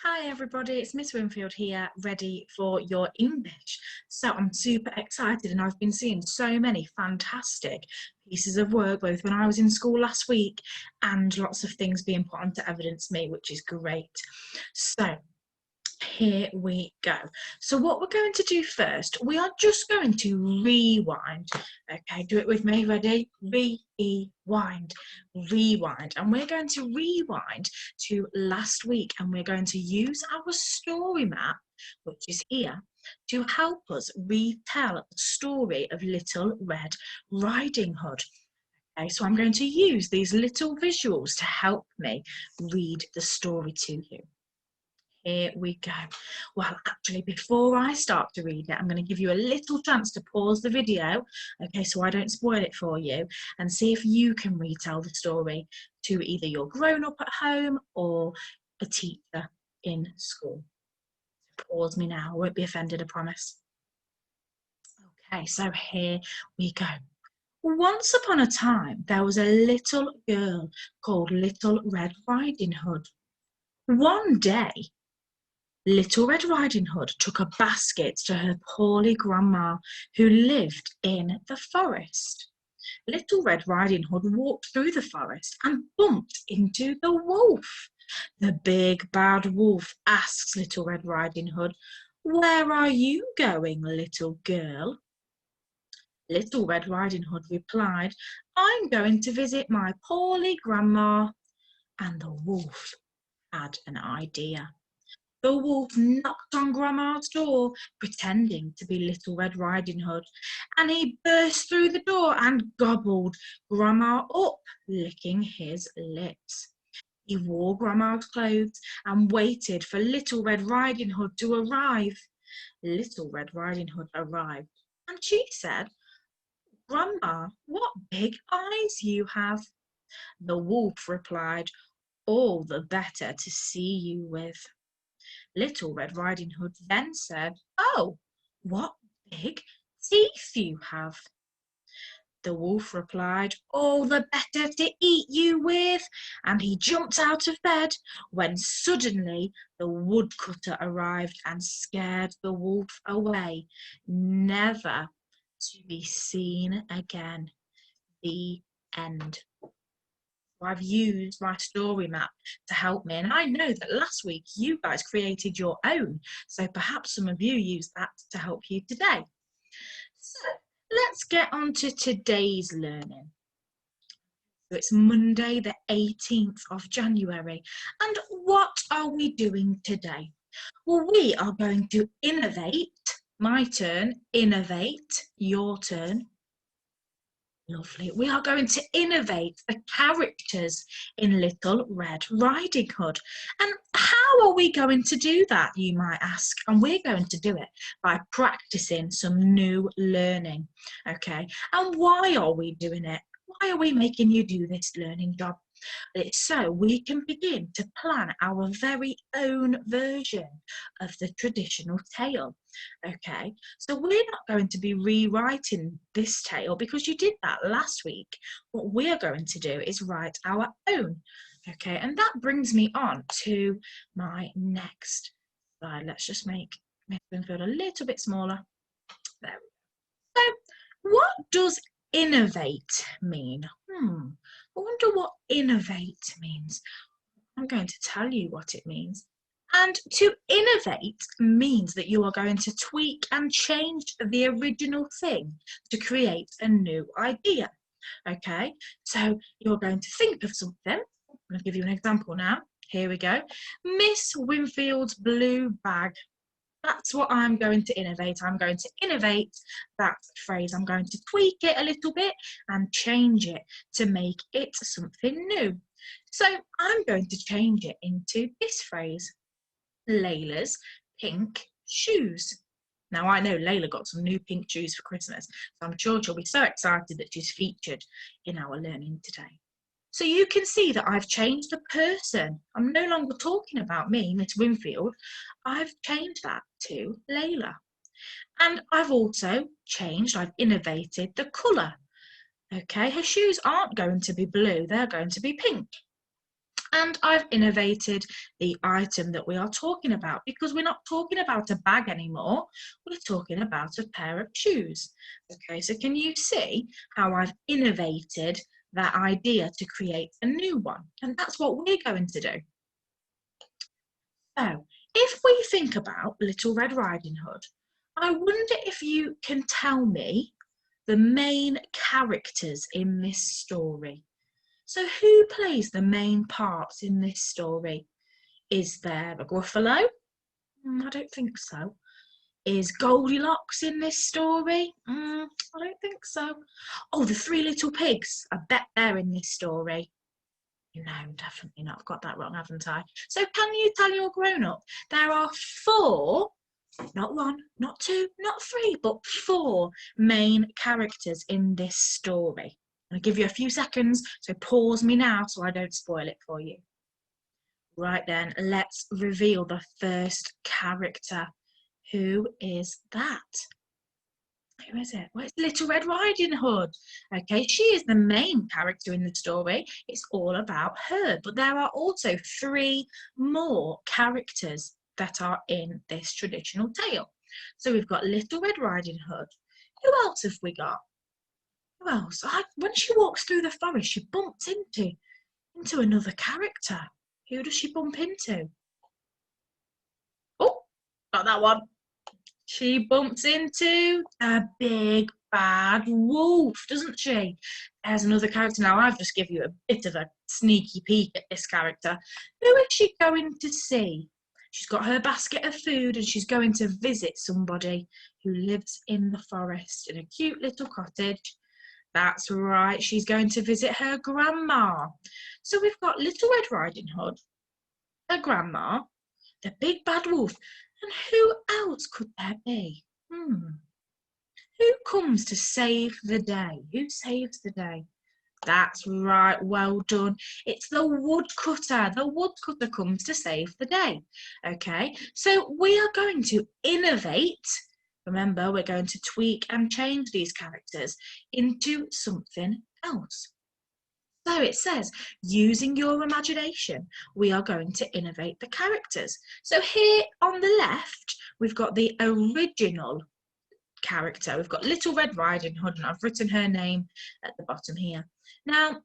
Hi everybody, it's Miss Winfield here, ready for your English. So I'm super excited and I've been seeing so many fantastic pieces of work both when I was in school last week and lots of things being put onto Evidence Me, which is great. So here we go. So what we're going to do first, we are just going to rewind. Okay, do it with me. Ready? Rewind. Rewind. And we're going to rewind to last week and we're going to use our story map, which is here, to help us retell the story of Little Red Riding Hood. Okay, so I'm going to use these little visuals to help me read the story to you. Here we go. Well, actually, before I start to read it, I'm going to give you a little chance to pause the video, okay, so I don't spoil it for you, and see if you can retell the story to either your grown-up at home or a teacher in school. Pause me now. I won't be offended, I promise. Okay, so here we go. Once upon a time, there was a little girl called Little Red Riding Hood. One day, Little Red Riding Hood took a basket to her poorly grandma, who lived in the forest. Little Red Riding Hood walked through the forest and bumped into the wolf. The big bad wolf asks Little Red Riding Hood, "Where are you going, little girl?" Little Red Riding Hood replied, "I'm going to visit my poorly grandma." And the wolf had an idea. The wolf knocked on Grandma's door, pretending to be Little Red Riding Hood, and he burst through the door and gobbled Grandma up, licking his lips. He wore Grandma's clothes and waited for Little Red Riding Hood to arrive. Little Red Riding Hood arrived, and she said, "Grandma, what big eyes you have." The wolf replied, "All the better to see you with." Little Red Riding Hood then said, "Oh, what big teeth you have." The wolf replied, "All the better to eat you with." And he jumped out of bed when suddenly the woodcutter arrived and scared the wolf away, never to be seen again. The end. I've used my story map to help me, and I know that last week you guys created your own, so perhaps some of you used that to help you today. So let's get on to today's learning. So it's Monday the 18th of January, and what are we doing today? Well, we are going to innovate. My turn. Innovate. Your turn. Lovely. We are going to innovate the characters in Little Red Riding Hood. And how are we going to do that, you might ask? And we're going to do it by practicing some new learning. Okay. And why are we doing it? Why are we making you do this learning job? It's so we can begin to plan our very own version of the traditional tale. Okay, so we're not going to be rewriting this tale because you did that last week. What we're going to do is write our own. Okay, and that brings me on to my next slide. Let's just make Winfield a little bit smaller. There we go. So, what does innovate mean? I wonder what innovate means. I'm going to tell you what it means. And to innovate means that you are going to tweak and change the original thing to create a new idea. Okay, so you're going to think of something. I'm going to give you an example now. Here we go. Miss Winfield's blue bag. That's what I'm going to innovate. I'm going to innovate that phrase. I'm going to tweak it a little bit and change it to make it something new. So I'm going to change it into this phrase, Layla's pink shoes. Now I know Layla got some new pink shoes for Christmas, so I'm sure she'll be so excited that she's featured in our learning today. So you can see that I've changed the person. I'm no longer talking about me, Miss Winfield. I've changed that to Layla. And I've also changed, I've innovated the colour. Okay, her shoes aren't going to be blue, they're going to be pink. And I've innovated the item that we are talking about, because we're not talking about a bag anymore, we're talking about a pair of shoes. Okay, so can you see how I've innovated that idea to create a new one? And that's what we're going to do. So if we think about Little Red Riding Hood, I wonder if you can tell me the main characters in this story. So who plays the main parts in this story? Is there a Gruffalo? I don't think so. Is Goldilocks in this story? I don't think so. Oh, the Three Little Pigs. I bet they're in this story. No, definitely not. I've got that wrong, haven't I? So can you tell your grown-up there are 4, not 1, not 2, not 3, but 4 main characters in this story? I'll give you a few seconds, so pause me now so I don't spoil it for you. Right then, let's reveal the first character. Who is that? Who is it? Well, it's Little Red Riding Hood. Okay, she is the main character in the story. It's all about her. But there are also 3 more characters that are in this traditional tale. So we've got Little Red Riding Hood. Who else have we got? Who else? When she walks through the forest, she bumps into another character. Who does she bump into? Oh, got that one. She bumps into a big bad wolf, doesn't she? There's another character. Now, I've just given you a bit of a sneaky peek at this character. Who is she going to see? She's got her basket of food and she's going to visit somebody who lives in the forest in a cute little cottage. That's right, she's going to visit her grandma. So we've got Little Red Riding Hood, her grandma, the big bad wolf, and who else could there be? Who comes to save the day? Who saves the day? That's right, well done. It's the woodcutter. The woodcutter comes to save the day. Okay, so we are going to innovate. Remember, we're going to tweak and change these characters into something else. So it says, using your imagination, we are going to innovate the characters. So here on the left, we've got the original character. We've got Little Red Riding Hood, and I've written her name at the bottom here. Now,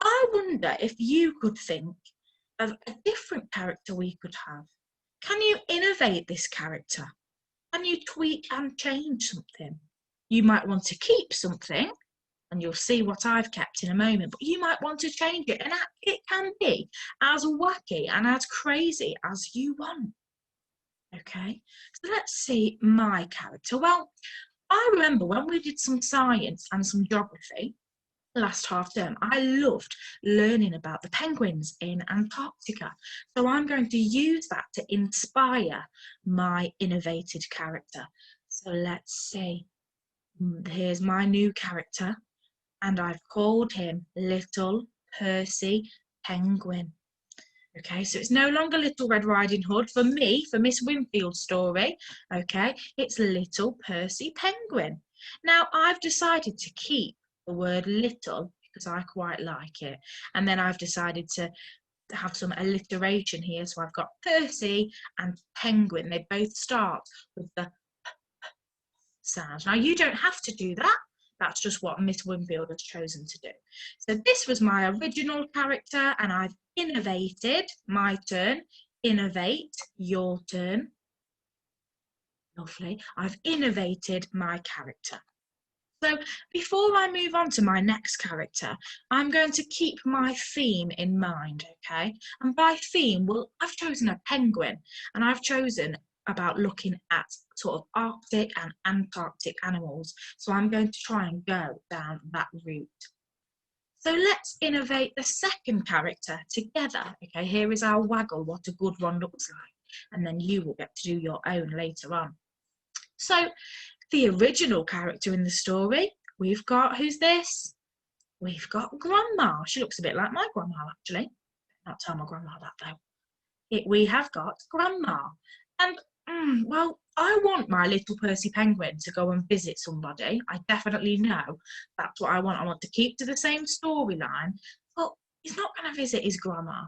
I wonder if you could think of a different character we could have. Can you innovate this character? Can you tweak and change something? You might want to keep something, and you'll see what I've kept in a moment, but you might want to change it, and it can be as wacky and as crazy as you want. Okay, so let's see my character. Well, I remember when we did some science and some geography last half term, I loved learning about the penguins in Antarctica. So I'm going to use that to inspire my innovated character. So let's see. Here's my new character, and I've called him Little Percy Penguin. Okay, so it's no longer Little Red Riding Hood for me, for Miss Winfield's story. Okay, it's Little Percy Penguin. Now, I've decided to keep the word little because I quite like it. And then I've decided to have some alliteration here. So I've got Percy and Penguin. They both start with the sound. Now, you don't have to do that. That's just what Miss Winfield has chosen to do. So this was my original character, and I've innovated. My turn. Innovate. Your turn. Lovely. I've innovated my character. So before I move on to my next character, I'm going to keep my theme in mind, okay? And by theme, well, I've chosen a penguin, and I've chosen about looking at sort of Arctic and Antarctic animals. So I'm going to try and go down that route. So let's innovate the second character together. Okay, here is our waggle, what a good one looks like. And then you will get to do your own later on. So the original character in the story, we've got, who's this? We've got Grandma. She looks a bit like my grandma, actually. Not tell my grandma that, though. We have got Grandma. And well, I want my little Percy Penguin to go and visit somebody. I definitely know that's what I want. I want to keep to the same storyline, but he's not going to visit his grandma.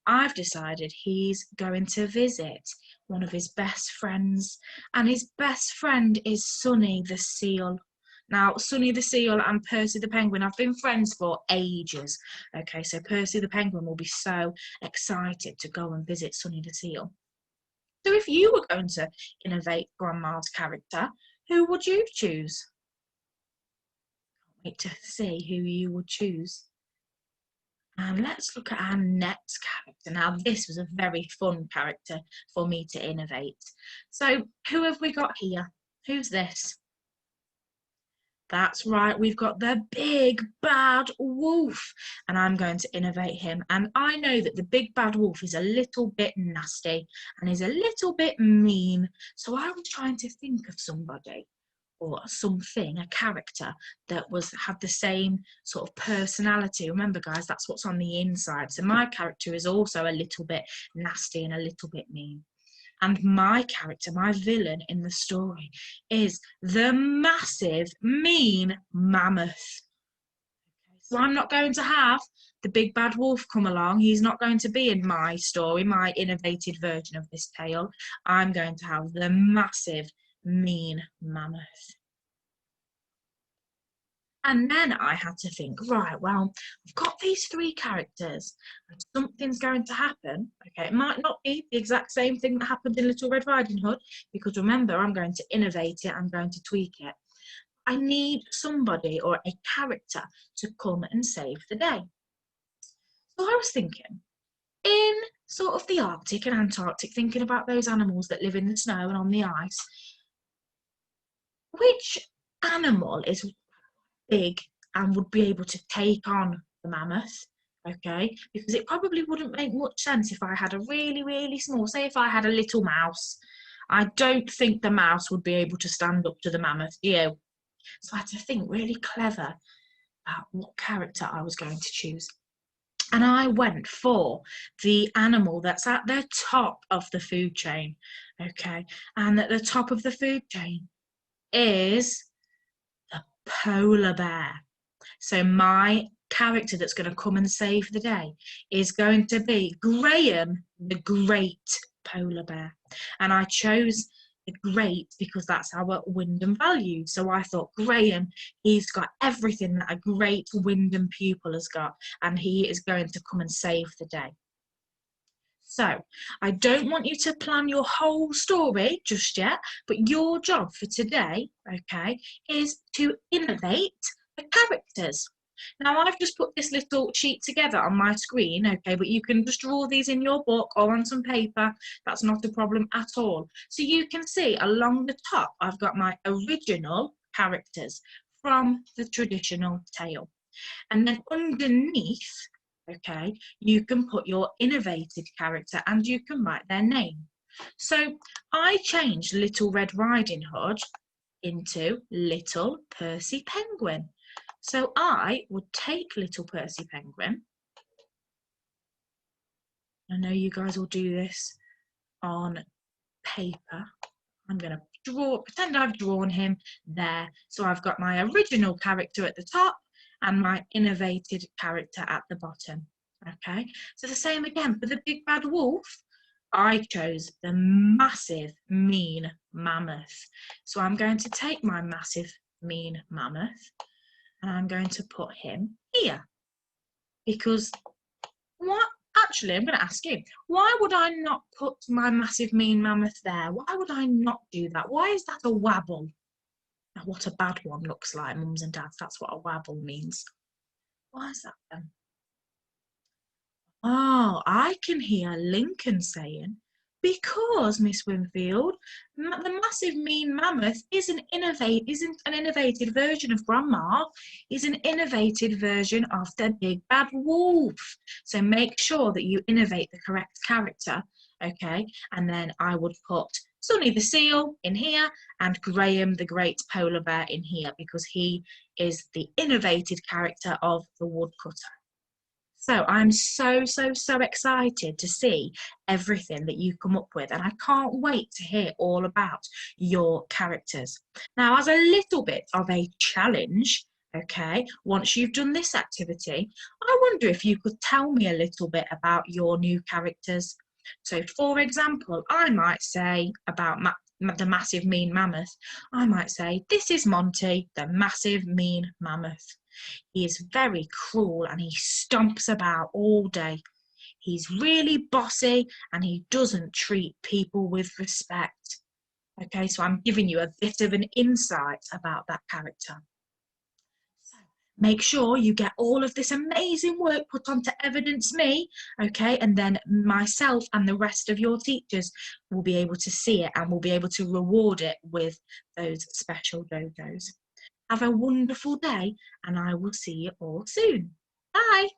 I've decided he's going to visit one of his best friends, and his best friend is Sunny the seal. Now, Sunny the seal and Percy the penguin have been friends for ages. Okay, so Percy the penguin will be so excited to go and visit Sunny the seal. So if you were going to innovate Grandma's character, who would you choose? Can't wait to see who you would choose. And let's look at our next character. Now, this was a very fun character for me to innovate. So who have we got here? Who's this? That's right, we've got the big bad wolf, and I'm going to innovate him. And I know that the big bad wolf is a little bit nasty and is a little bit mean. So I was trying to think of somebody or something, a character that had the same sort of personality. Remember, guys, that's what's on the inside. So my character is also a little bit nasty and a little bit mean. And my character, my villain in the story, is the massive, mean mammoth. So I'm not going to have the big bad wolf come along. He's not going to be in my story, my innovated version of this tale. I'm going to have the massive, mean mammoth. And then I had to think, right, well, I've got these three characters and something's going to happen. Okay, it might not be the exact same thing that happened in Little Red Riding Hood, because remember, I'm going to innovate it, I'm going to tweak it. I need somebody or a character to come and save the day. So I was thinking, in sort of the Arctic and Antarctic, thinking about those animals that live in the snow and on the ice, which animal is big and would be able to take on the mammoth? Okay, because it probably wouldn't make much sense if I had a really, really small, say if I had a little mouse. I don't think the mouse would be able to stand up to the mammoth, do you? So I had to think really clever about what character I was going to choose. And I went for the animal that's at the top of the food chain, okay? And at the top of the food chain is the polar bear. So my character that's going to come and save the day is going to be Graham, the great polar bear. And I chose the great because that's our Wyndham value. So I thought, Graham, he's got everything that a great Wyndham pupil has got, and he is going to come and save the day. So I don't want you to plan your whole story just yet, but your job for today, okay, is to innovate the characters. Now I've just put this little sheet together on my screen, okay, but you can just draw these in your book or on some paper. That's not a problem at all. So you can see along the top, I've got my original characters from the traditional tale. And then underneath, okay, you can put your innovated character and you can write their name. So I changed Little Red Riding Hood into Little Percy Penguin. So I would take Little Percy Penguin. I know you guys will do this on paper. I'm going to pretend I've drawn him there. So I've got my original character at the top and my innovated character at the bottom. Okay, so the same again for the big bad wolf. I chose the massive mean mammoth. So I'm going to take my massive mean mammoth and I'm going to put him here. Because what? Actually, I'm going to ask you, why would I not put my massive mean mammoth there? Why would I not do that? Why is that a wabble? Now, what a bad one looks like, mums and dads, that's what a wabble means. Why is that then? Oh, I can hear Lincoln saying, because, Miss Winfield, the massive mean mammoth isn't an innovated version of Grandma, is an innovated version of the big bad wolf. So make sure that you innovate the correct character, okay? And then I would put Sunny the seal in here and Graham the great polar bear in here because he is the innovated character of the woodcutter. So I'm so excited to see everything that you come up with, and I can't wait to hear all about your characters. Now, as a little bit of a challenge, Okay, once you've done this activity, I wonder if you could tell me a little bit about your new characters. So, for example, I might say about the massive mean mammoth, I might say, this is Monty, the massive mean mammoth. He is very cruel and he stomps about all day. He's really bossy and he doesn't treat people with respect. Okay, so I'm giving you a bit of an insight about that character. Make sure you get all of this amazing work put onto Evidence Me, okay? And then myself and the rest of your teachers will be able to see it and will be able to reward it with those special dodos. Have a wonderful day and I will see you all soon. Bye.